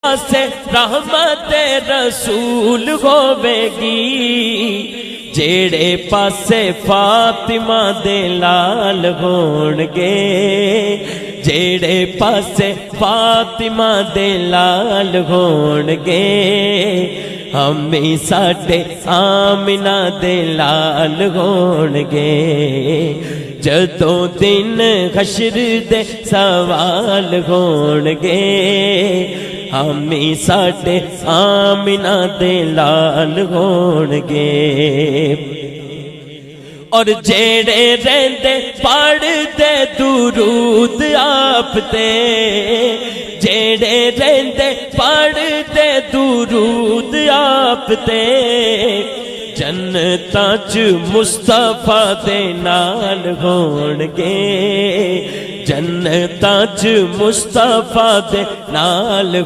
से रहमत रसूल होवेगी, जेड़े पासे फातिमा दे लाल होणगे, जेड़े पासे फातिमा दे लाल होणगे, हमें साडे आमिना दे लाल होणगे। जदों दिन हशर दे सवाल होणगे, हमें साडे आमिना दे लाल होणगे। और जेड़े रहंदे पढ़दे दुरूद आप ते, जेड़े रहंदे पढ़दे दुरूद आप ते, जन्नतां च मुस्तफा दे नाल होणगे, जन्नतां च मुस्तफा दे नाल